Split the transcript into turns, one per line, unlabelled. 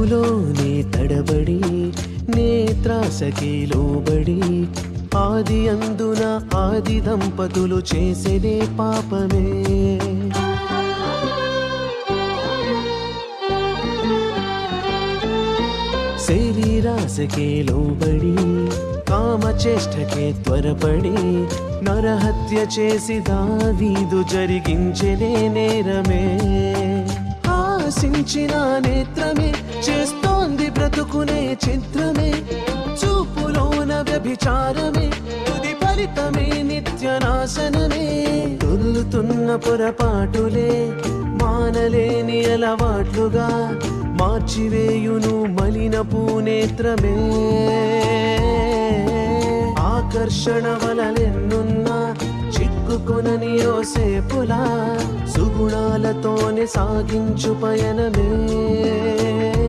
తనువులోనే తడబడి నేత్రాసకి లోబడి ఆది అందున ఆది దంపతులు చేసేదే పాపమే. శరీరాసకే లోబడి కామచేష్టకే త్వరపడి నరహత్య చేసి దావీదు జరిగించనే నేరమే. ఆశించిన నేత్రమే చేస్తోంది బ్రతుకునే చిత్రమే. చూపులోన వ్యభిచారమే తుది ఫలితమే నిత్యనాశనమే. దొర్లుతున్న పొరపాటులే మానలేని అలవాట్లుగా మార్చివేయును మలినపు నేత్రమే. ఆకర్షణ వలలెన్నున్నా చిక్కుకొనని యోసేపులా సుగుణాలతోనే సాగించు పయనమే.